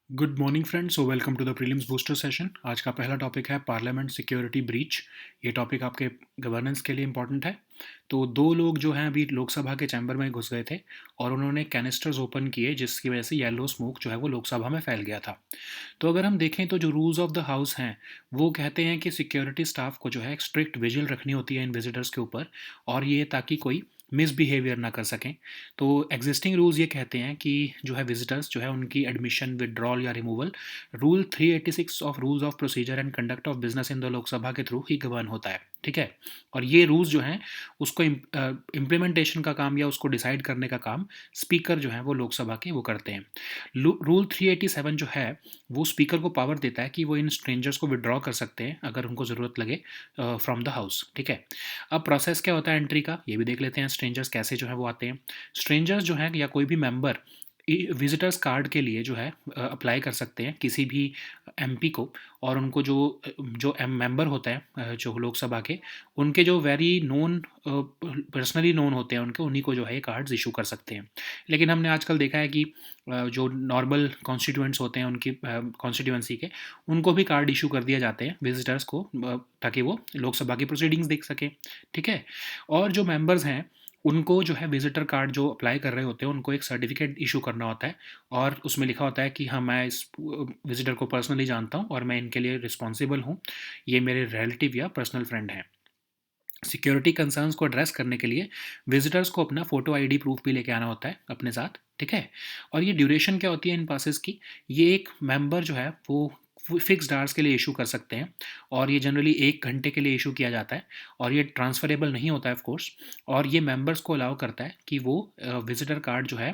Good morning friends, so welcome to the prelims booster session. आज का पहला topic है पार्लियामेंट सिक्योरिटी ब्रीच। ये टॉपिक आपके गवर्नेंस के लिए इंपॉर्टेंट है। तो दो लोग जो हैं अभी लोकसभा के चैम्बर में घुस गए थे और उन्होंने कैनिस्टर्स ओपन किए, जिसकी वजह से येलो स्मोक जो है वो लोकसभा में फैल गया था। तो अगर हम देखें तो जो रूल्स ऑफ द हाउस हैं वो कहते हैं कि सिक्योरिटी स्टाफ को जो है एक स्ट्रिक्ट विजिल रखनी होती है इन विजिटर्स के ऊपर, और ये ताकि कोई मिसबिहेवियर ना कर सकें। तो एग्जिस्टिंग रूल्स ये कहते हैं कि जो है विजिटर्स जो है उनकी एडमिशन, विड्रॉल या removal rule 386 of rules of procedure and conduct of business in the Lok Sabha के थ्रू ही गवर्न होता है। ठीक है। और ये रूल्स जो हैं उसको इम्प्लीमेंटेशन का काम या उसको डिसाइड करने का काम स्पीकर जो है वो लोकसभा के वो करते हैं। रूल 387 जो है वो स्पीकर को पावर देता है कि वो इन स्ट्रेंजर्स को विड्रॉ कर सकते हैं अगर उनको ज़रूरत लगे फ्रॉम द हाउस। ठीक है। अब प्रोसेस क्या होता है एंट्री का, ये भी देख लेते हैं। स्ट्रेंजर्स कैसे जो है वो आते हैं। स्ट्रेंजर्स जो है या कोई भी मेंबर विजिटर्स कार्ड के लिए जो है अप्लाई कर सकते हैं किसी भी एमपी को, और उनको जो मेंबर होता है जो लोकसभा के, उनके जो वेरी नोन पर्सनली नोन होते हैं उनके, उन्हीं को जो है ये कार्ड्स इशू कर सकते हैं। लेकिन हमने आजकल देखा है कि जो नॉर्मल कॉन्स्टिट्यूएंट्स होते हैं उनकी कॉन्स्टिट्यूएंसी के, उनको भी कार्ड इशू कर दिया जाते हैं विजिटर्स को, ताकि वो लोकसभा की प्रोसीडिंग्स देख सकें। ठीक है। और जो मेंबर्स हैं उनको जो है विजिटर कार्ड जो अप्लाई कर रहे होते हैं उनको एक सर्टिफिकेट इशू करना होता है, और उसमें लिखा होता है कि हाँ, मैं इस विजिटर को पर्सनली जानता हूँ और मैं इनके लिए रिस्पॉन्सिबल हूँ, ये मेरे रिलेटिव या पर्सनल फ्रेंड हैं। सिक्योरिटी कंसर्न्स को एड्रेस करने के लिए विजिटर्स को अपना फोटो आईडी प्रूफ भी लेके आना होता है अपने साथ। ठीक है। और ये ड्यूरेशन क्या होती है इन पासेस की, ये एक मेंबर जो है वो फिक्स्ड आवर्स के लिए इशू कर सकते हैं, और ये जनरली 1 घंटे के लिए इशू किया जाता है, और ये ट्रांसफरेबल नहीं होता है ऑफ कोर्स। और ये मेंबर्स को अलाउ करता है कि वो विजिटर कार्ड जो है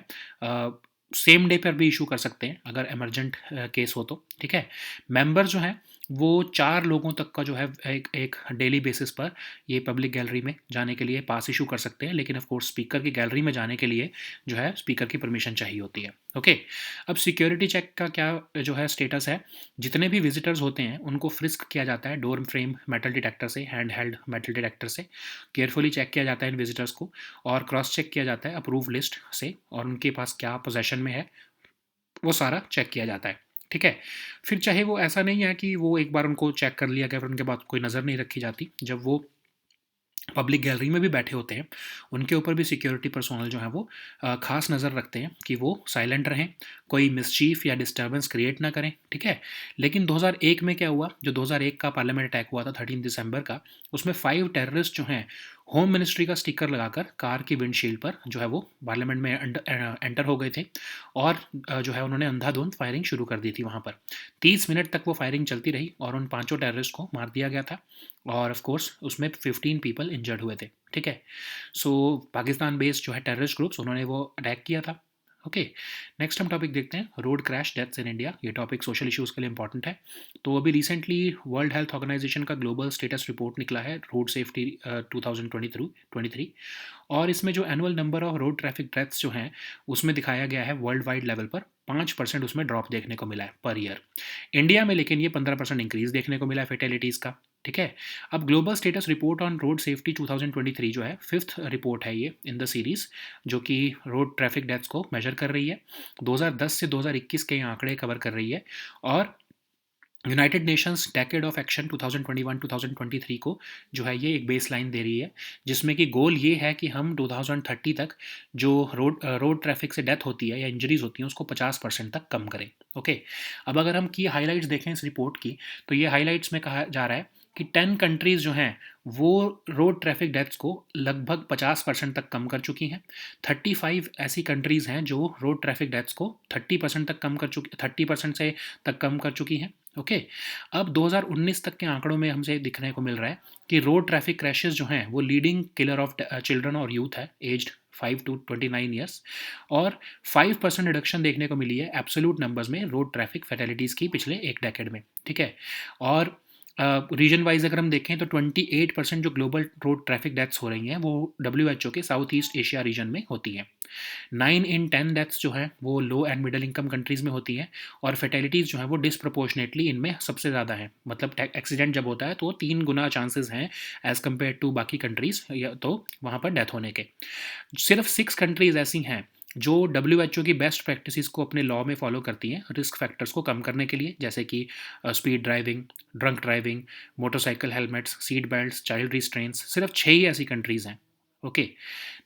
सेम डे पर भी इशू कर सकते हैं अगर इमरजेंट केस हो तो। ठीक है। मेंबर जो हैं वो 4 लोगों तक का जो है एक एक डेली बेसिस पर ये पब्लिक गैलरी में जाने के लिए पास इशू कर सकते हैं, लेकिन ऑफ कोर्स स्पीकर की गैलरी में जाने के लिए जो है स्पीकर की परमिशन चाहिए होती है। ओके। अब सिक्योरिटी चेक का क्या जो है स्टेटस है। जितने भी विजिटर्स होते हैं उनको फ्रिस्क किया जाता है डोर फ्रेम मेटल डिटेक्टर से, हैंड हेल्ड मेटल डिटेक्टर से। केयरफुली चेक किया जाता है इन विजिटर्स को, और क्रॉस चेक किया जाता है अप्रूव लिस्ट से, और उनके पास क्या पोजेशन में है वो सारा चेक किया जाता है। ठीक है। फिर चाहे वो ऐसा नहीं है कि वो एक बार उनको चेक कर लिया गया फिर उनके बाद कोई नज़र नहीं रखी जाती, जब वो पब्लिक गैलरी में भी बैठे होते हैं उनके ऊपर भी सिक्योरिटी पर्सोनल जो है वो खास नज़र रखते हैं कि वो साइलेंट रहें, कोई मिसचीफ या डिस्टर्बेंस क्रिएट ना करें। ठीक है। लेकिन 2001 में क्या हुआ, जो 2001 का पार्लियामेंट अटैक हुआ था 13 दिसंबर का, उसमें 5 टेररिस्ट जो हैं होम मिनिस्ट्री का स्टिकर लगाकर कार की विंडशील्ड पर जो है वो पार्लियामेंट में एंटर हो गए थे, और जो है उन्होंने अंधाधुंध फायरिंग शुरू कर दी थी वहाँ पर। 30 मिनट तक वो फायरिंग चलती रही और उन 5 टेररिस्ट को मार दिया गया था, और ऑफ कोर्स उसमें 15 पीपल इंजर्ड हुए थे। ठीक है। सो पाकिस्तान बेस्ड जो है टेररिस्ट ग्रुप्स, उन्होंने वो अटैक किया था। ओके। नेक्स्ट हम टॉपिक देखते हैं, road crash deaths in India. ये टॉपिक सोशल इश्यूज़ के लिए इंपॉर्टेंट है। तो अभी रिसेंटली वर्ल्ड हेल्थ ऑर्गेनाइजेशन का ग्लोबल स्टेटस रिपोर्ट निकला है, रोड सेफ्टी 2023, और इसमें जो annual number of road traffic deaths जो हैं उसमें दिखाया गया है वर्ल्ड वाइड लेवल पर 5% उसमें ड्रॉप देखने को मिला है पर ईयर। इंडिया में लेकिन ये 15% इंक्रीज देखने को मिला है फेटेलिटीज़ का। ठीक है। अब global status report on road safety 2023 जो है 5th रिपोर्ट है ये इन द सीरीज, जो कि रोड ट्रैफिक डेथ्स को मेजर कर रही है। 2010 से 2021 के आंकड़े कवर कर रही है, और United Nations decade of action 2021-2023 को जो है ये एक बेस लाइन दे रही है, जिसमें कि गोल ये है कि हम 2030 तक जो रोड ट्रैफिक से डेथ होती है या इंजरीज होती हैं उसको 50% तक कम करें। ओके। अब अगर हम की हाइलाइट्स देखें इस रिपोर्ट की, तो ये हाइलाइट्स में कहा जा रहा है कि 10 कंट्रीज़ जो हैं वो रोड ट्रैफिक डेथ्स को लगभग 50% तक कम कर चुकी हैं। 35 ऐसी कंट्रीज़ हैं जो रोड ट्रैफिक डेथ्स को 30% तक कम कर चुकी 30% से तक कम कर चुकी हैं। ओके। अब 2019 तक के आंकड़ों में हमसे दिखने को मिल रहा है कि रोड ट्रैफिक क्रैशेस जो हैं वो लीडिंग किलर ऑफ चिल्ड्रन और यूथ है एज्ड 5 to 29 ईयर्स, और 5% रिडक्शन देखने को मिली है एब्सोल्यूट नंबर्स में रोड ट्रैफिक फैटेलिटीज़ की पिछले एक डेकेड में। ठीक है। और रीजन वाइज अगर हम देखें तो 28% जो ग्लोबल रोड ट्रैफिक डेथ्स हो रही हैं वो WHO के साउथ ईस्ट एशिया रीजन में होती हैं। 9 in 10 डेथ्स जो है वो लो एंड मिडिल इनकम कंट्रीज़ में होती हैं, और फेटेलिटीज़ जो है वो डिसप्रपोर्शनेटली इनमें सबसे ज़्यादा हैं। मतलब एक्सीडेंट जब होता है तो 3 गुना चांसेस हैं एज़ कम्पेयर टू बाकी कंट्रीज़, या तो वहाँ पर डेथ होने के। सिर्फ 6 कंट्रीज़ ऐसी हैं जो WHO की बेस्ट प्रैक्टिसेस को अपने लॉ में फॉलो करती हैं रिस्क फैक्टर्स को कम करने के लिए, जैसे कि speed driving, drunk driving, motorcycle helmets, seat belts, child restraints. सिर्फ 6 ही ऐसी कंट्रीज़ हैं। ओके,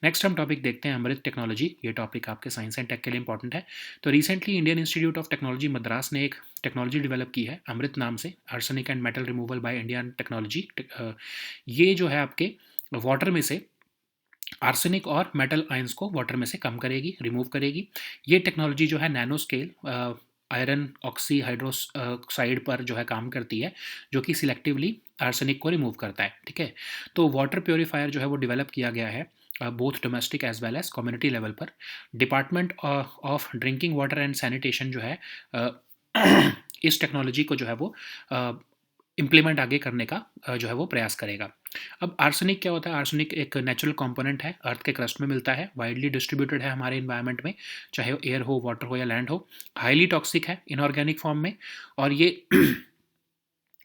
नेक्स्ट हम टॉपिक देखते हैं अमृत टेक्नोलॉजी। ये टॉपिक आपके साइंस एंड टेक के लिए इंपॉर्टेंट है। तो recently Indian institute of technology Madras ने एक टेक्नोलॉजी डेवलप की है अमृत नाम से, arsenic and metal removal by Indian technology. ये जो है आपके वाटर में से आर्सेनिक और मेटल आयंस को वाटर में से कम करेगी, रिमूव करेगी। ये टेक्नोलॉजी जो है nano scale iron oxy hydroxide पर जो है काम करती है, जो कि सिलेक्टिवली आर्सेनिक को रिमूव करता है। ठीक है, तो वाटर प्योरीफायर जो है वो डेवलप किया गया है both domestic as well as community level पर। Department of drinking water and sanitation जो है इस टेक्नोलॉजी को जो है वो इम्प्लीमेंट आगे करने का जो है वो प्रयास करेगा। अब आर्सेनिक क्या होता है? आर्सेनिक एक नेचुरल कंपोनेंट है, अर्थ के क्रस्ट में मिलता है, वाइडली डिस्ट्रीब्यूटेड है हमारे इन्वायरमेंट में, चाहे वो एयर हो, वाटर हो या लैंड हो। हाईली टॉक्सिक है इनऑर्गेनिक फॉर्म में, और ये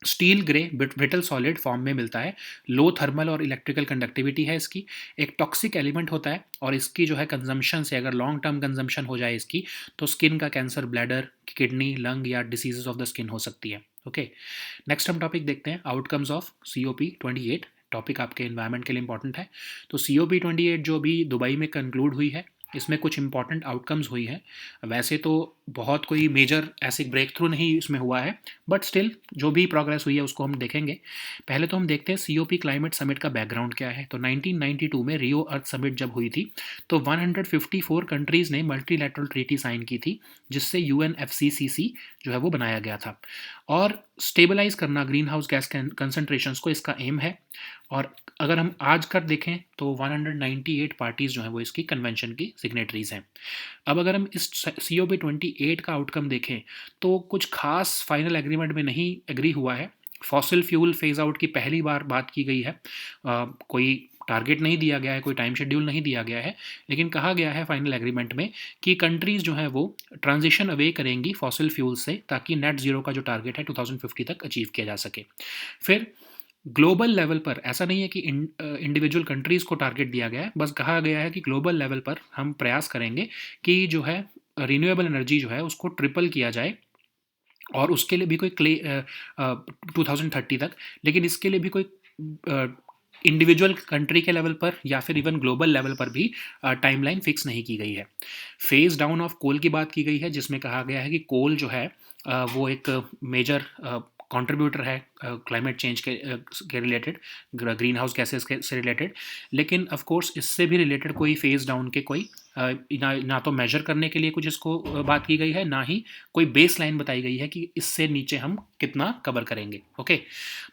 steel grey brittle solid form में मिलता है। लो थर्मल और इलेक्ट्रिकल कंडक्टिविटी है इसकी। एक टॉक्सिक एलिमेंट होता है, और इसकी जो है कंजम्पशन से, अगर लॉन्ग टर्म कंजम्पशन हो जाए इसकी, तो स्किन का कैंसर, ब्लैडर, किडनी, लंग या डिसीजेज ऑफ द स्किन हो सकती है। ओके, नेक्स्ट हम टॉपिक देखते हैं आउटकम्स ऑफ COP28। टॉपिक आपके इन्वायरमेंट के लिए इंपॉर्टेंट है। तो COP28 जो अभी दुबई में कंक्लूड हुई है, इसमें कुछ इंपॉर्टेंट आउटकम्स हुई हैं। वैसे तो बहुत कोई मेजर ऐसे ब्रेक थ्रू नहीं इसमें हुआ है, बट स्टिल जो भी प्रोग्रेस हुई है उसको हम देखेंगे। पहले तो हम देखते हैं COP क्लाइमेट समिट का बैकग्राउंड क्या है। तो 1992 में रियो अर्थ समिट जब हुई थी, तो 154 कंट्रीज़ ने मल्टीलैटरल ट्रीटी साइन की थी, जिससे UNFCCC जो है वो बनाया गया था। और स्टेबलाइज करना ग्रीन हाउस गैस कंसनट्रेशंस को इसका एम है। और अगर हम आज कर देखें तो 198 पार्टीज़ जो हैं वो इसकी कन्वेंशन की सिग्नेटरीज़ हैं। अब अगर हम इस COP28 का आउटकम देखें, तो कुछ खास फाइनल एग्रीमेंट में नहीं एग्री हुआ है। फॉसिल फ्यूल फेज आउट की पहली बार बात की गई है। कोई टारगेट नहीं दिया गया है, कोई टाइम शेड्यूल नहीं दिया गया है, लेकिन कहा गया है फाइनल एग्रीमेंट में कि कंट्रीज़ जो हैं वो ट्रांजिशन अवे करेंगी फॉसिल फ्यूल से, ताकि नेट ज़ीरो का जो टारगेट है 2050 तक अचीव किया जा सके। फिर ग्लोबल लेवल पर ऐसा नहीं है कि इंडिविजुअल कंट्रीज़ को टारगेट दिया गया है, बस कहा गया है कि ग्लोबल लेवल पर हम प्रयास करेंगे कि जो है रिन्यूएबल एनर्जी जो है उसको ट्रिपल किया जाए, और उसके लिए भी कोई 2030 तक। लेकिन इसके लिए भी कोई इंडिविजुअल कंट्री के लेवल पर या फिर इवन ग्लोबल लेवल पर भी टाइमलाइन फिक्स नहीं की गई है। फेज डाउन ऑफ कोल की बात की गई है, जिसमें कहा गया है कि कोल जो है वो एक मेजर कंट्रीब्यूटर है क्लाइमेट चेंज के रिलेटेड, ग्रीन हाउस गैसेस के से रिलेटेड। लेकिन ऑफ कोर्स इससे भी रिलेटेड कोई फेज डाउन के कोई ना तो मेजर करने के लिए कुछ इसको बात की गई है, ना ही कोई बेस लाइन बताई गई है कि इससे नीचे हम कितना कवर करेंगे। ओके,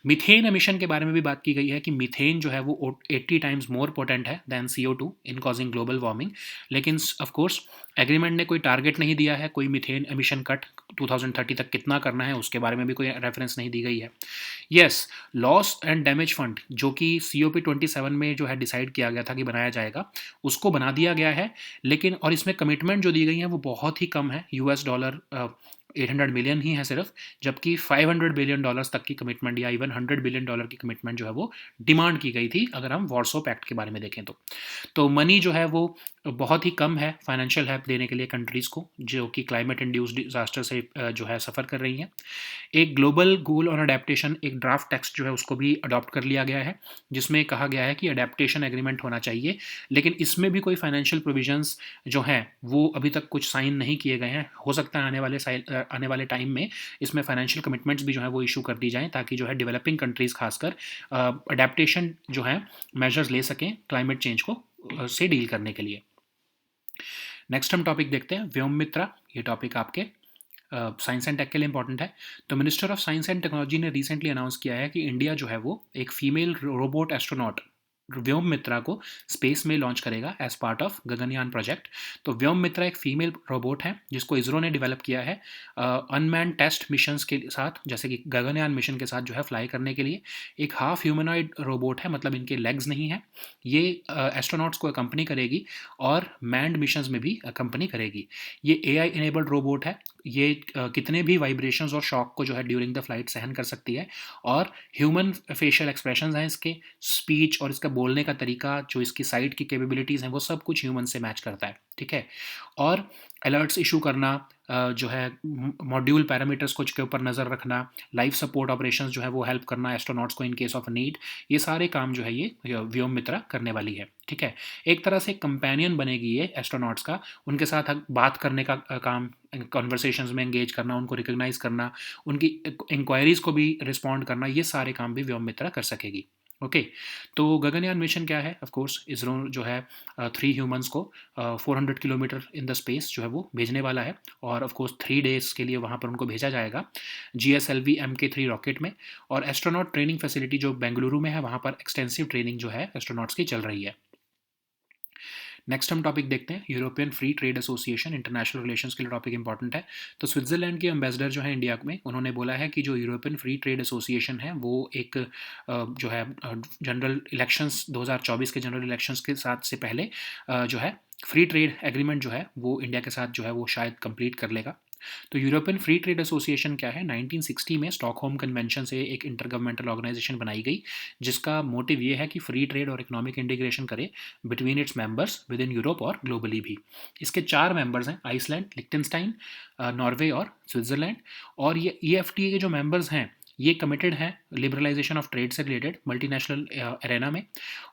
मीथेन एमिशन के बारे में भी बात की गई है कि मीथेन जो है वो 80 टाइम्स मोर पोटेंट है दैन CO2 इन कॉजिंग ग्लोबल वार्मिंग। लेकिन ऑफ कोर्स एग्रीमेंट ने कोई टारगेट नहीं दिया है, कोई मीथेन एमिशन कट 2030 तक कितना करना है उसके बारे में भी कोई रेफरेंस नहीं दी गई है। Yes, loss and damage fund जो कि COP27 में जो है डिसाइड किया गया था कि बनाया जाएगा, उसको बना दिया गया है। लेकिन और इसमें कमिटमेंट जो दी गई है वो बहुत ही कम है, $800 मिलियन ही है सिर्फ, जबकि $500 बिलियन तक की कमिटमेंट या इवन $100 बिलियन की कमिटमेंट जो है वो डिमांड की गई थी, अगर हम वॉर्सो पैक्ट के बारे में देखें तो मनी जो है वो बहुत ही कम है फाइनेंशियल हेल्प देने के लिए कंट्रीज़ को जो कि क्लाइमेट इंड्यूस्ड डिजास्टर से जो है सफ़र कर रही हैं। एक ग्लोबल गोल ऑन अडेप्टेशन, एक ड्राफ्ट टेक्स्ट जो है उसको भी अडॉप्ट कर लिया गया है, जिसमें कहा गया है कि अडेप्टेशन एग्रीमेंट होना चाहिए। लेकिन इसमें भी कोई फाइनेंशियल प्रोविजंस जो हैं वो अभी तक कुछ साइन नहीं किए गए हैं। हो सकता है आने वाले टाइम में इसमें फाइनेंशियल कमिटमेंट्स भी जो है वो इशू कर दी जाएँ, ताकि जो है डेवलपिंग कंट्रीज़ खासकर अडेप्टेशन जो है मेजर्स ले सकें क्लाइमेट चेंज को से डील करने के लिए। नेक्स्ट हम टॉपिक देखते हैं व्योम मित्रा। ये टॉपिक आपके साइंस एंड टेक के लिए इंपॉर्टेंट है। तो minister of science and technology ने रिसेंटली अनाउंस किया है कि इंडिया जो है वो एक female robot astronaut Vyom Mitra को स्पेस में लॉन्च करेगा as part of Gaganyaan project. तो व्योम मित्रा एक फीमेल रोबोट है जिसको इसरो ने डेवलप किया है अनमैन टेस्ट मिशंस के साथ, जैसे कि गगनयान मिशन के साथ जो है फ्लाई करने के लिए। एक हाफ ह्यूमनॉइड रोबोट है, मतलब इनके लेग्स नहीं है। ये एस्ट्रोनॉट्स को अकम्पनी करेगी और मैंड मिशंस में भी अकम्पनी करेगी। ये AI इनेबल्ड रोबोट है, ये कितने भी वाइब्रेशंस और शॉक को जो है ड्यूरिंग द फ्लाइट सहन कर सकती है। और ह्यूमन फेशियल एक्सप्रेशंस हैं इसके, स्पीच और इसका बोलने का तरीका, जो इसकी साइट की कैपेबिलिटीज़ हैं, वो सब कुछ ह्यूमन से मैच करता है, ठीक है। और अलर्ट्स इशू करना, जो है मॉड्यूल पैरामीटर्स कुछ के ऊपर नज़र रखना, लाइफ सपोर्ट ऑपरेशंस जो है वो हेल्प करना एस्ट्रोनॉट्स को इन केस ऑफ नीड, ये सारे काम जो है ये व्योम मित्रा करने वाली है, ठीक है। एक तरह से कंपेनियन बनेगी ये एस्ट्रोनॉट्स का, उनके साथ बात करने का काम, कॉन्वर्सेशंस में एंगेज करना, उनको रिकग्नाइज करना, उनकी इंक्वायरीज को भी रिस्पॉन्ड करना, ये सारे काम भी व्योम मित्रा कर सकेगी। ओके, तो गगनयान मिशन क्या है? ऑफ कोर्स इसरो जो है 3 ह्यूमंस को 400 किलोमीटर इन द स्पेस जो है वो भेजने वाला है, और ऑफ कोर्स 3 डेज के लिए वहाँ पर उनको भेजा जाएगा GSLV MK3 रॉकेट में। और एस्ट्रोनॉट ट्रेनिंग फैसिलिटी जो बेंगलुरु में है, वहाँ पर एक्सटेंसिव ट्रेनिंग जो है एस्ट्रोनॉट्स की चल रही है। नेक्स्ट हम टॉपिक देखते हैं, European free trade association, international relations के लिए टॉपिक इंपॉर्टेंट है। तो स्विट्जरलैंड के एम्बेसडर जो है इंडिया में, उन्होंने बोला है कि जो यूरोपियन फ्री ट्रेड एसोसिएशन है वो एक जो है जनरल इलेक्शंस 2024 के जनरल इलेक्शंस के साथ से पहले जो है फ्री ट्रेड एग्रीमेंट जो है वो इंडिया के साथ जो है वो शायद कंप्लीट कर लेगा। तो यूरोपियन फ्री ट्रेड एसोसिएशन क्या है? 1960 में स्टॉकहोम कन्वेंशन से एक इंटरगवर्नमेंटल ऑर्गेनाइजेशन बनाई गई, जिसका मोटिव ये है कि फ्री ट्रेड और इकोनॉमिक इंटीग्रेशन करे between its members with in Europe और ग्लोबली भी। इसके 4 मेंबर्स हैं, आइसलैंड, लिक्टेनस्टाइन, नॉर्वे और स्विट्जरलैंड। और ये EFTA के जो मेंबर्स हैं ये कमिटेड हैं लिबरलाइजेशन ऑफ ट्रेड से रिलेटेड मल्टीनेशनल एरेना में।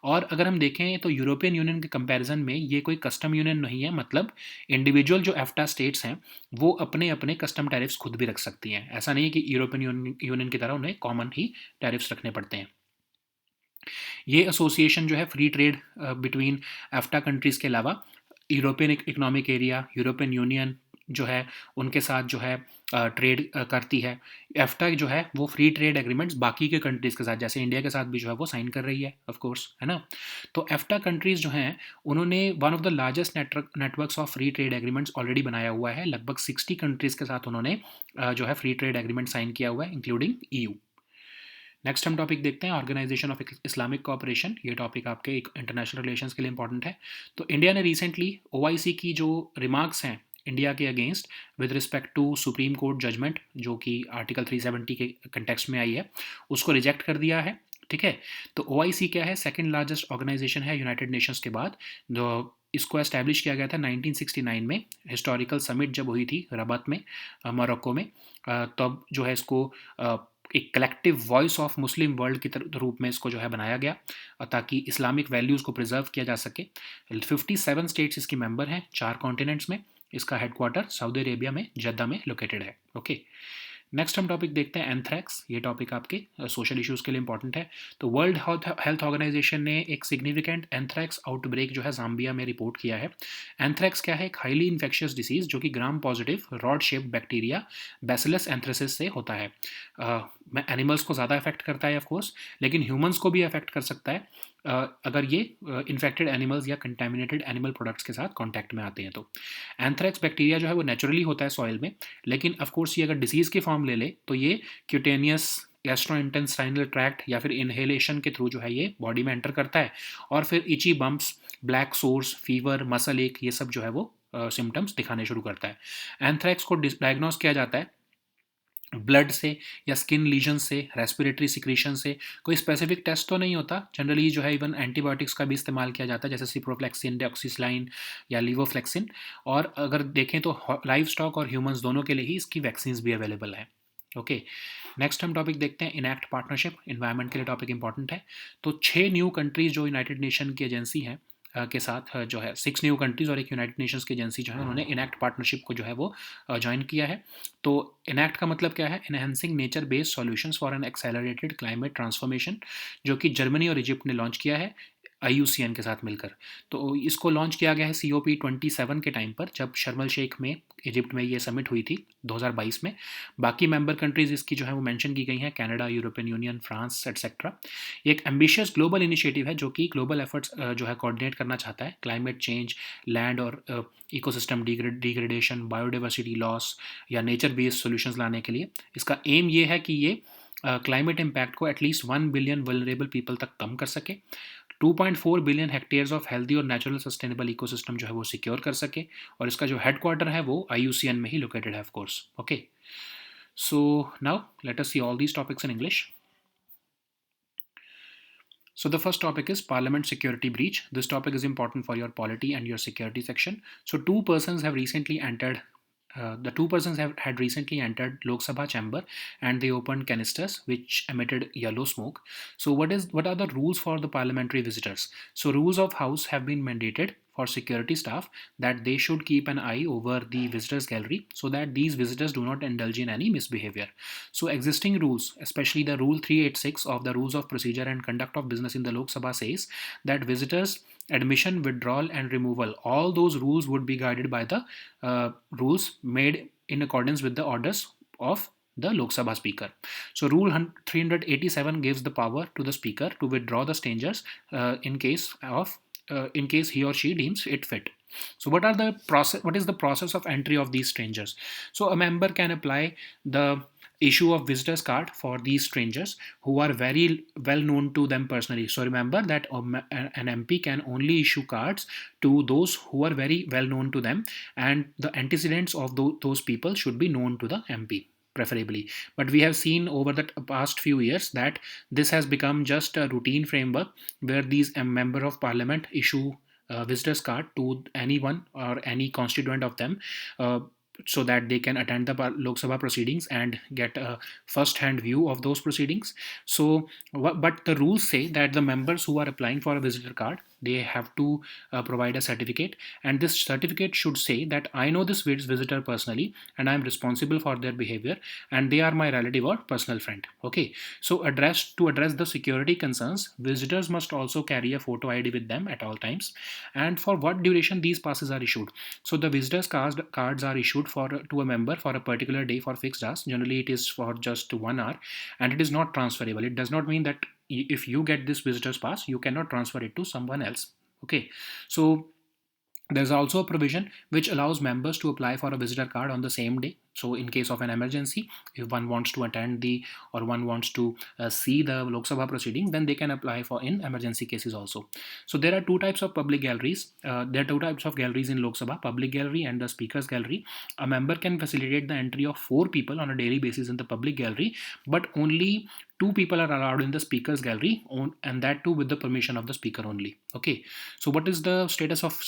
और अगर हम देखें तो यूरोपियन यूनियन के कंपैरिजन में ये कोई कस्टम यूनियन नहीं है, मतलब इंडिविजुअल जो एफ्टा स्टेट्स हैं वो अपने अपने कस्टम टैरिफ्स खुद भी रख सकती हैं। ऐसा नहीं है कि यूरोपियन यूनियन की तरह उन्हें कॉमन ही टैरिफ्स रखने पड़ते हैं। ये एसोसिएशन जो है फ्री ट्रेड बिटवीन एफ्टा कंट्रीज़ के अलावा European economic area, European union जो है उनके साथ जो है ट्रेड करती है। एफ्टा जो है वो फ्री ट्रेड एग्रीमेंट्स बाकी के कंट्रीज़ के साथ, जैसे इंडिया के साथ भी जो है वो साइन कर रही है, ऑफ कोर्स, है ना। तो एफ्टा कंट्रीज़ जो हैं उन्होंने one of the largest networks of free trade agreements already बनाया हुआ है। लगभग 60 कंट्रीज़ के साथ उन्होंने जो है फ्री ट्रेड एग्रीमेंट साइन किया हुआ है, इंक्लूडिंग EU। नेक्स्ट हम टॉपिक देखते हैं, ऑर्गेनाइजेशन ऑफ इस्लामिक कोऑपरेशन। ये टॉपिक आपके इंटरनेशनल रिलेशंस के लिए इंपॉर्टेंट है। तो इंडिया ने रिसेंटली OIC की जो रिमार्क्स हैं इंडिया के against with respect to supreme court judgment जो कि आर्टिकल 370 के कंटेक्स्ट में आई है, उसको रिजेक्ट कर दिया है, ठीक है। तो OIC क्या है? सेकंड लार्जेस्ट ऑर्गेनाइजेशन है यूनाइटेड नेशंस के बाद। इसको एस्टैब्लिश किया गया था 1969 में, हिस्टोरिकल समिट जब हुई थी रबात में, मोरक्को में, तब जो है इसको एक collective voice of Muslim world के रूप में इसको जो है बनाया गया, ताकि इस्लामिक वैल्यूज़ को प्रिजर्व किया जा सके। 57 स्टेट्स इसकी मेंबर हैं 4 कॉन्टिनेंट्स में। इसका हेडक्वार्टर सऊदी अरेबिया में जद्दा में लोकेटेड है। ओके, नेक्स्ट हम टॉपिक देखते हैं, एंथ्रैक्स। ये टॉपिक आपके सोशल इश्यूज़ के लिए इंपॉर्टेंट है। तो वर्ल्ड हेल्थ ऑर्गेनाइजेशन ने एक सिग्निफिकेंट एंथ्रैक्स आउटब्रेक जो है जाम्बिया में रिपोर्ट किया है। एंथ्रैक्स क्या है? एक हाईली इन्फेक्शियस डिसीज़ जो कि gram positive rod shape bacteria bacillus anthracis से होता है। एनिमल्स को ज़्यादा अफेक्ट करता है ऑफकोर्स, लेकिन ह्यूमंस को भी अफेक्ट कर सकता है अगर ये इन्फेक्टेड एनिमल्स या कंटेमिनेटेड एनिमल प्रोडक्ट्स के साथ कांटेक्ट में आते हैं। तो एंथ्रैक्स बैक्टीरिया जो है वो नेचुरली होता है सॉइल में, लेकिन ऑफकोर्स ये अगर डिसीज़ की फॉर्म ले ले तो ये क्यूटेनियस गैस्ट्रोइंटेस्टाइनल ट्रैक्ट या फिर इनहेलेशन के थ्रू जो है ये बॉडी में एंटर करता है, और फिर itchy bumps, black sores, fever, muscle ache, ये सब जो है वो सिम्टम्स दिखाने शुरू करता है। एंथ्रैक्स को डायग्नोस किया जाता है ब्लड से या स्किन लीजन से, रेस्पिरेटरी सिक्रीशन से। कोई स्पेसिफिक टेस्ट तो नहीं होता, जनरली जो है इवन एंटीबायोटिक्स का भी इस्तेमाल किया जाता है, जैसे सिप्रोफ्लेक्सिन, डेऑक्सीस्लाइन या लीवोफ्लेक्सिन। और अगर देखें तो लाइव स्टॉक और ह्यूमंस दोनों के लिए ही इसकी वैक्सीन्स भी अवेलेबल है। ओके, नेक्स्ट हम टॉपिक देखते हैं, इनैक्ट पार्टनरशिप। इन्वायरमेंट के लिए टॉपिक इंपॉर्टेंट है। तो 6 न्यू कंट्रीज जो यूनाइटेड नेशन की एजेंसी हैं के साथ जो है 6 न्यू कंट्रीज़ और एक यूनाइटेड नेशंस की एजेंसी जो है उन्होंने इनैक्ट पार्टनरशिप को जो है वो ज्वाइन किया है। तो इनैक्ट का मतलब क्या है? Enhancing nature based solutions for an accelerated climate transformation, जो कि जर्मनी और इजिप्ट ने लॉन्च किया है IUCN के साथ मिलकर। तो इसको लॉन्च किया गया है COP27 के टाइम पर, जब शर्म एल शेख में इजिप्ट में ये समिट हुई थी 2022 में। बाकी मेंबर कंट्रीज़ इसकी जो है वो मेंशन की गई हैं, Canada, European union, France etcetera. ये एक एम्बिशियस ग्लोबल इनिशिएटिव है जो कि ग्लोबल एफर्ट्स जो है कोऑर्डिनेट करना चाहता है, क्लाइमेट चेंज, लैंड और इकोसिस्टम डिग्रेडेशन, बायोडाइवर्सिटी लॉस या नेचर बेस्ड सॉल्यूशंस लाने के लिए। इसका एम ये है कि ये क्लाइमेट इम्पैक्ट को एटलीस्ट 1 बिलियन वल्नरेबल पीपल तक कम कर सके। 2.4 बिलियन हेक्टेयर्स ऑफ हेल्दी और नेचुरल सस्टेनेबल इकोसिस्टम जो है वो सिक्योर कर सके, और इसका जो हेडक्वार्टर है वो IUCN में ही लोकेटेड है of course. Okay, so now let us see all these topics in English. So the first topic is Parliament security breach. This topic is important for your polity and your security section. So two persons have recently entered. The two persons had recently entered Lok Sabha chamber, and they opened canisters which emitted yellow smoke. So what are the rules for the parliamentary visitors? So rules of house have been mandated for security staff that they should keep an eye over the visitors gallery so that these visitors do not indulge in any misbehavior. So existing rules, especially the rule 386 of the rules of procedure and conduct of business in the Lok Sabha, says that visitors admission, withdrawal and removal, all those rules would be guided by the rules made in accordance with the orders of the Lok Sabha Speaker. So Rule 387 gives the power to the Speaker to withdraw the strangers in case he or she deems it fit. So what is the process of entry of these strangers? So a member can apply the issue of visitors card for these strangers who are very well known to them personally. So remember that an MP can only issue cards to those who are very well known to them, and the antecedents of those people should be known to the MP preferably. But we have seen over the past few years that this has become just a routine framework where these member of parliament issue visitors card to anyone or any constituent of them, so that they can attend the Lok Sabha proceedings and get a first-hand view of those proceedings. So, but the rules say that the members who are applying for a visitor card, they have to provide a certificate, and this certificate should say that I know this visitor personally and I am responsible for their behavior, and they are my relative or personal friend. Okay, so to address the security concerns, visitors must also carry a photo ID with them at all times. And for what duration these passes are issued? So the visitors cards are issued to a member for a particular day for fixed hours. Generally it is for just 1 hour, and it is not transferable. It does not mean that if you get this visitors pass you cannot transfer it to someone else. Okay, so there's also a provision which allows members to apply for a visitor card on the same day. So in case of an emergency, if one wants to attend or one wants to see the Lok Sabha proceedings, then they can apply for in emergency cases also. So there are two types of public galleries. There are two types of galleries in Lok Sabha: public gallery and the speaker's gallery. A member can facilitate the entry of 4 people on a daily basis in the public gallery, but only 2 people are allowed in the speaker's gallery, and that too with the permission of the speaker only. Okay, so what is the status of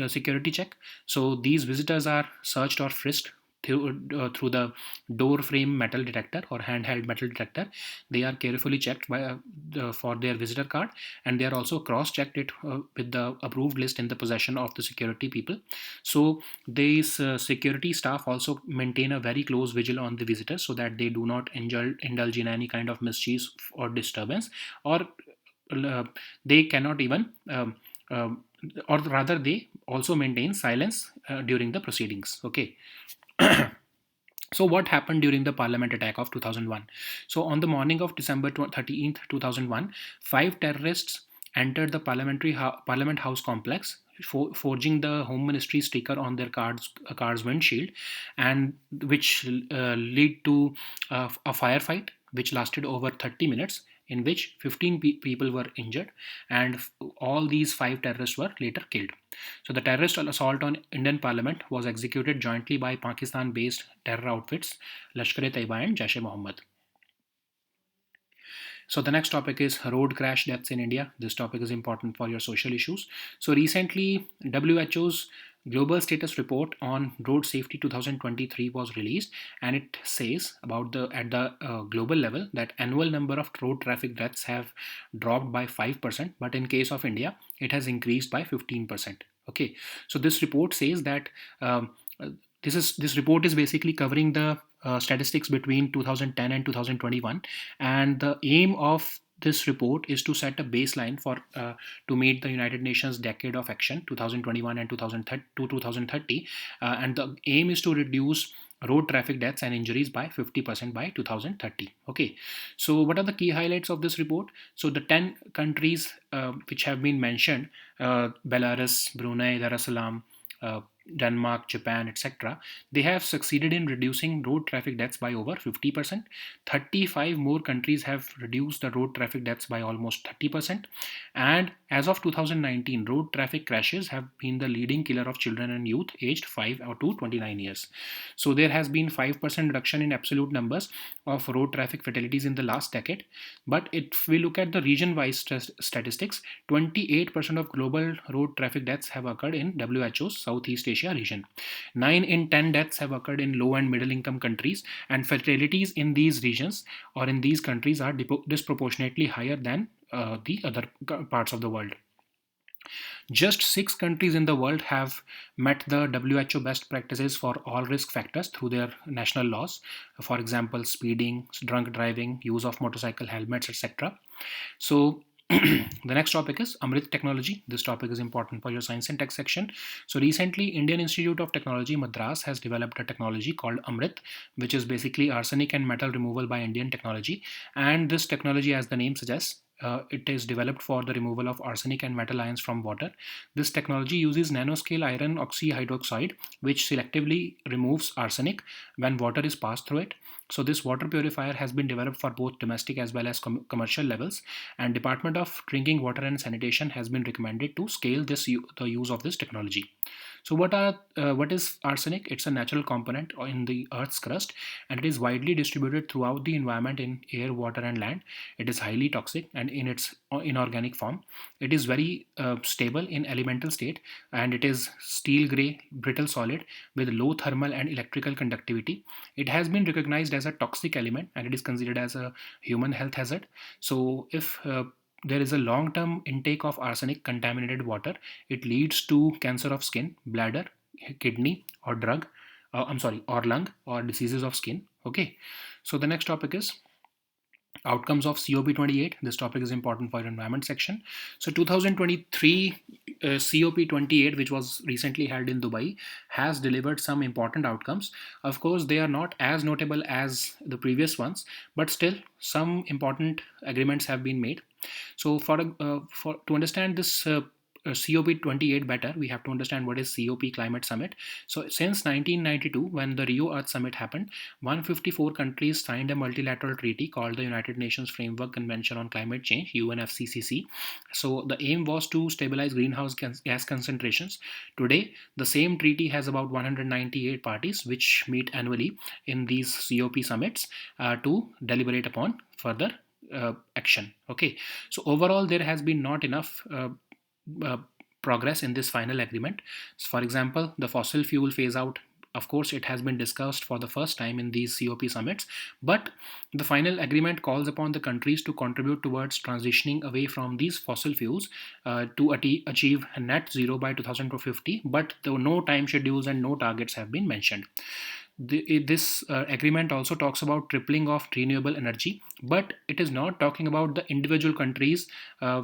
security check? So these visitors are searched or frisked through the door frame metal detector or handheld metal detector. They are carefully checked for their visitor card, and they are also cross-checked it with the approved list in the possession of the security people. So these security staff also maintain a very close vigil on the visitors so that they do not indulge in any kind of mischief or disturbance, or they cannot even or rather they also maintain silence during the proceedings. Okay. So what happened during the parliament attack of 2001? So on the morning of December 13th 2001, 5 terrorists entered the parliament house complex, forging the home ministry sticker on their car's windshield, and which lead to a firefight which lasted over 30 minutes, in which 15 people were injured, and all these 5 terrorists were later killed. So the terrorist assault on Indian Parliament was executed jointly by Pakistan-based terror outfits Lashkar-e-Taiba and Jaish-e-Mohammed. So the next topic is road crash deaths in India. This topic is important for your social issues. So recently, WHO's Global Status Report on Road Safety 2023 was released, and it says about at the global level that annual number of road traffic deaths have dropped by 5%, but in case of India, it has increased by 15%. Okay, so this report says that this report is basically covering the statistics between 2010 and 2021, and the aim of this report is to set a baseline for to meet the United Nations Decade of Action 2021 and 2030, and the aim is to reduce road traffic deaths and injuries by 50% by 2030. Okay, so what are the key highlights of this report? So the 10 countries which have been mentioned, Belarus, Brunei, Dar es Salaam, Denmark, Japan, etc., they have succeeded in reducing road traffic deaths by over 50%. 35 more countries have reduced the road traffic deaths by almost 30%. And As of 2019, road traffic crashes have been the leading killer of children and youth aged 5 or to 29 years. So there has been 5% reduction in absolute numbers of road traffic fatalities in the last decade. But if we look at the region-wise statistics, 28% of global road traffic deaths have occurred in WHO's Southeast Asia region. 9 in 10 deaths have occurred in low and middle income countries, and fatalities in these regions or in these countries are disproportionately higher than the other parts of the world. Just 6 countries in the world have met the WHO best practices for all risk factors through their national laws. For example, speeding, drunk driving, use of motorcycle helmets, etc. So the next topic is Amrit technology. This topic is important for your science and tech section. So recently, Indian Institute of Technology Madras has developed a technology called Amrit, which is basically arsenic and metal removal by Indian technology. And this technology, as the name suggests, it is developed for the removal of arsenic and metal ions from water. This technology uses nanoscale iron oxyhydroxide, which selectively removes arsenic when water is passed through it. So this water purifier has been developed for both domestic as well as commercial levels, and Department of Drinking Water and Sanitation has been recommended to scale the use of this technology. So what is arsenic? It's a natural component in the Earth's crust, and it is widely distributed throughout the environment in air, water, and land. It is highly toxic, and in its inorganic form, it is very stable in elemental state, and it is steel gray, brittle solid with low thermal and electrical conductivity. It has been recognized as a toxic element, and it is considered as a human health hazard. So if there is a long-term intake of arsenic contaminated water, it leads to cancer of skin, bladder, kidney, or or lung, or diseases of skin. Okay, so the next topic is outcomes of COP28. This topic is important for your environment section. So 2023 COP28, which was recently held in Dubai, has delivered some important outcomes. Of course, they are not as notable as the previous ones, but still some important agreements have been made. So for to understand this COP28 better, we have to understand what is COP Climate Summit. So since 1992, when the Rio Earth Summit happened, 154 countries signed a multilateral treaty called the United Nations Framework Convention on Climate Change, UNFCCC. So the aim was to stabilize greenhouse gas concentrations. Today, the same treaty has about 198 parties, which meet annually in these COP summits to deliberate upon further action. Okay, so overall, there has been not enough uh, progress in this final agreement. So for example, the fossil fuel phase out, of course, it has been discussed for the first time in these COP summits, but the final agreement calls upon the countries to contribute towards transitioning away from these fossil fuels to achieve net zero by 2050, but though no time schedules and no targets have been mentioned. This agreement also talks about tripling of renewable energy, but it is not talking about the individual countries,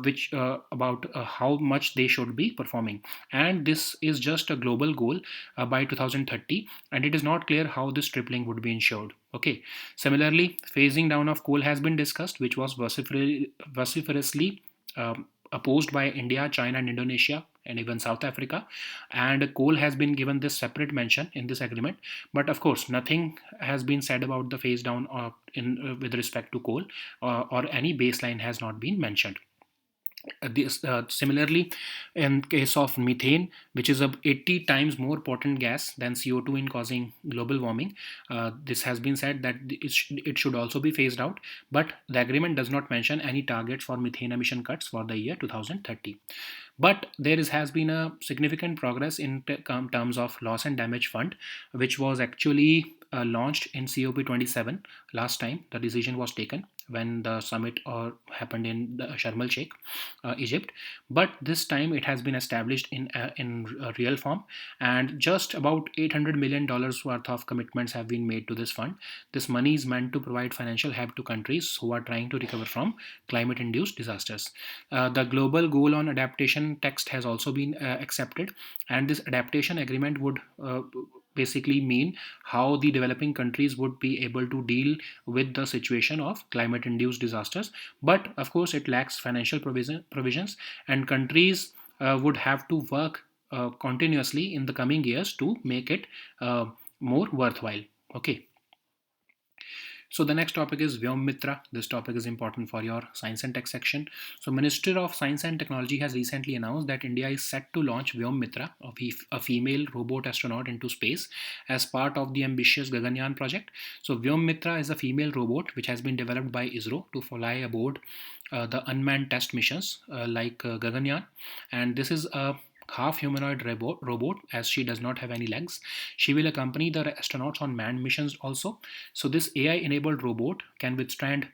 which about how much they should be performing. And this is just a global goal by 2030, and it is not clear how this tripling would be ensured. Okay. Similarly, phasing down of coal has been discussed, which was vociferously opposed by India, China, and Indonesia, and even South Africa. And coal has been given this separate mention in this agreement. But of course, nothing has been said about the phase down with respect to coal, or any baseline has not been mentioned. Similarly, in case of methane, which is a 80 times more potent gas than CO2 in causing global warming, this has been said that it should also be phased out, but the agreement does not mention any targets for methane emission cuts for the year 2030. But has been a significant progress in terms of loss and damage fund, which was actually launched in COP27 last time. The decision was taken when the summit happened in the Sharm el Sheikh, Egypt. But this time it has been established in real form, and just about $800 million worth of commitments have been made to this fund. This money is meant to provide financial help to countries who are trying to recover from climate-induced disasters. The global goal on adaptation text has also been accepted, and this adaptation agreement would basically mean how the developing countries would be able to deal with the situation of climate induced disasters. But of course, it lacks financial provisions, and countries would have to work continuously in the coming years to make it more worthwhile. Okay. So the next topic is Vyom Mitra. This topic is important for your science and tech section. So Minister of Science and Technology has recently announced that India is set to launch Vyom Mitra, a female robot astronaut into space as part of the ambitious Gaganyaan project. So Vyom Mitra is a female robot which has been developed by ISRO to fly aboard the unmanned test missions like Gaganyaan, and this is a half humanoid robot as she does not have any legs. She will accompany the astronauts on manned missions also. So this AI enabled robot can withstand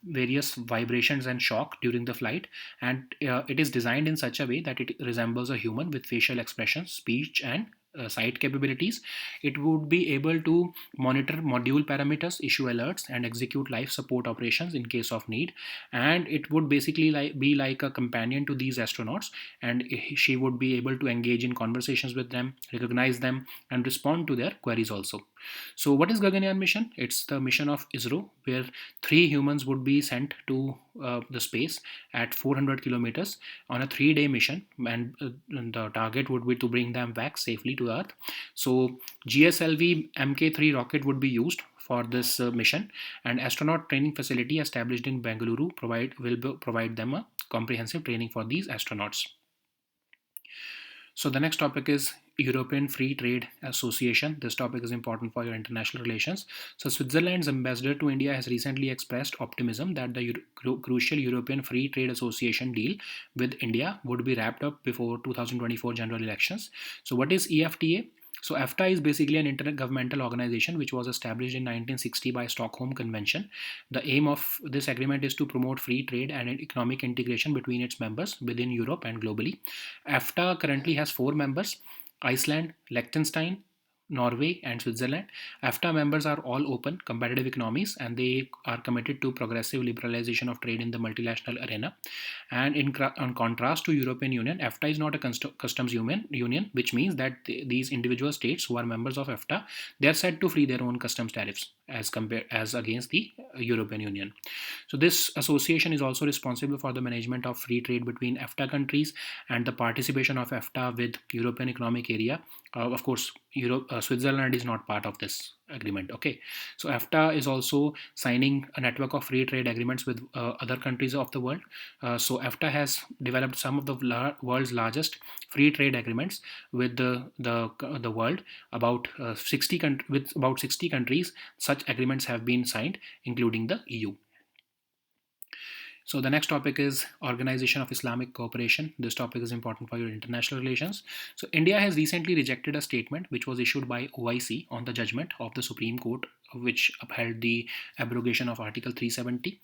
various vibrations and shock during the flight, and it is designed in such a way that it resembles a human with facial expressions, speech, and sight capabilities. It would be able to monitor module parameters, issue alerts, and execute life support operations in case of need. And it would basically be like a companion to these astronauts, and she would be able to engage in conversations with them, recognize them, and respond to their queries also. So, what is Gaganyaan mission? It's the mission of ISRO, where three humans would be sent to the space at 400 kilometers on a 3 day mission, and the target would be to bring them back safely to Earth. So, GSLV Mk3 rocket would be used for this mission, and astronaut training facility established in Bengaluru provide them a comprehensive training for these astronauts. So the next topic is European Free Trade Association. This topic is important for your international relations. So Switzerland's ambassador to India has recently expressed optimism that the crucial European Free Trade Association deal with India would be wrapped up before 2024 general elections. So what is EFTA? So EFTA is basically an intergovernmental organization which was established in 1960 by Stockholm Convention. The aim of this agreement is to promote free trade and economic integration between its members within Europe and globally. EFTA currently has four members: Iceland, Liechtenstein, Norway, and Switzerland. EFTA members are all open, competitive economies, and they are committed to progressive liberalization of trade in the multilateral arena. And in contrast to European Union, EFTA is not a customs union, which means that these individual states who are members of EFTA, they are set to free their own customs tariffs as against the European Union. So this association is also responsible for the management of free trade between EFTA countries and the participation of EFTA with European Economic Area. Of course, Switzerland is not part of this agreement. Okay, so EFTA is also signing a network of free trade agreements with other countries of the world. So EFTA has developed some of the world's largest free trade agreements with the world. With about 60 countries, such agreements have been signed, including the EU. So the next topic is Organization of Islamic Cooperation. This topic is important for your international relations. So India has recently rejected a statement which was issued by OIC on the judgment of the Supreme Court, which upheld the abrogation of Article 370.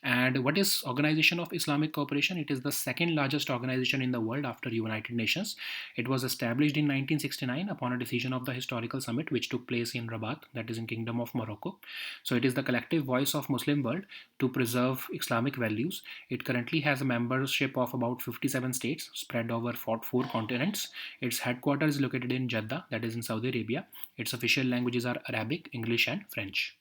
And what is Organization of Islamic Cooperation? It is the second largest organization in the world after United Nations. It was established in 1969 upon a decision of the historical summit which took place in Rabat, that is in Kingdom of Morocco. So it is the collective voice of Muslim world to preserve Islamic values. It currently has a membership of about 57 states spread over four continents. Its headquarters is located in Jeddah, that is in Saudi Arabia. Its official languages are Arabic, English, and French.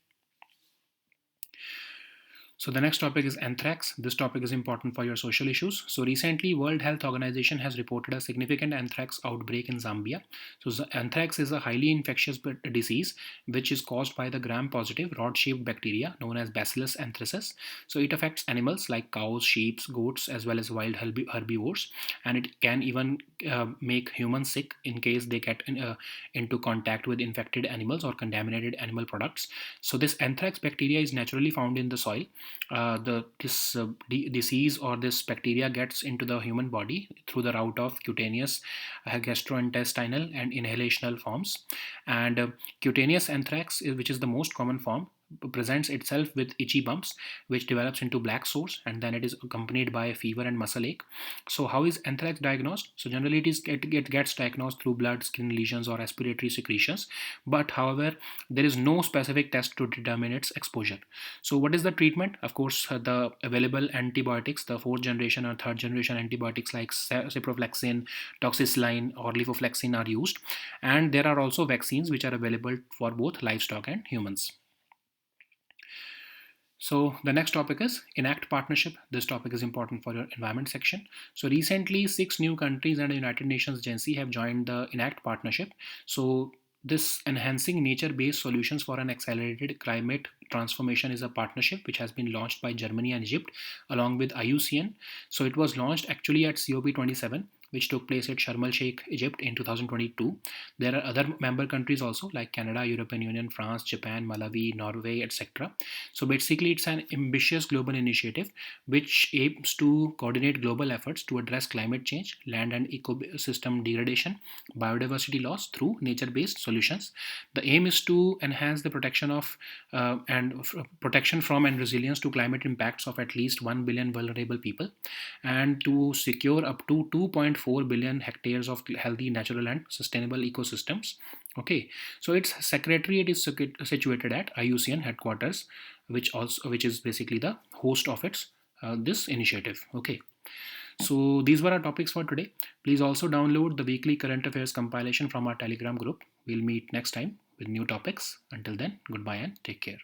So the next topic is anthrax. This topic is important for your social issues. So recently, World Health Organization has reported a significant anthrax outbreak in Zambia. So anthrax is a highly infectious disease which is caused by the gram-positive rod-shaped bacteria known as Bacillus anthracis. So it affects animals like cows, sheep, goats, as well as wild herbivores, and it can even make humans sick in case they get into contact with infected animals or contaminated animal products. So this anthrax bacteria is naturally found in the soil. This disease or this bacteria gets into the human body through the route of cutaneous, gastrointestinal, and inhalational forms. And cutaneous anthrax, which is the most common form, presents itself with itchy bumps which develops into black sores, and then it is accompanied by fever and muscle ache. So how is anthrax diagnosed? So generally it gets diagnosed through blood, skin lesions, or respiratory secretions, but however there is no specific test to determine its exposure. So what is the treatment? Of course, the available antibiotics, the fourth generation or third generation antibiotics like ciprofloxacin, doxycycline, or levofloxacin are used, and there are also vaccines which are available for both livestock and humans. So the next topic is Enact Partnership. This topic is important for your environment section. So recently, 6 new countries and a United Nations agency have joined the Enact Partnership. So This enhancing nature-based solutions for an accelerated climate transformation is a partnership which has been launched by Germany and Egypt along with IUCN. So it was launched actually at COP27, which took place at Sharm el Sheikh, Egypt in 2022. There are other member countries also like Canada, European Union, France, Japan, Malawi, Norway, etc. So basically, it's an ambitious global initiative which aims to coordinate global efforts to address climate change, land and ecosystem degradation, biodiversity loss through nature-based solutions. The aim is to enhance the protection of protection from and resilience to climate impacts of at least 1 billion vulnerable people, and to secure up to 2.4 billion hectares of healthy, natural, and sustainable ecosystems. Okay, so its secretariat is situated at IUCN headquarters, which is basically the host of its this initiative. Okay, so these were our topics for today. Please also download the weekly current affairs compilation from our Telegram group. We'll meet next time with new topics. Until then, goodbye and take care.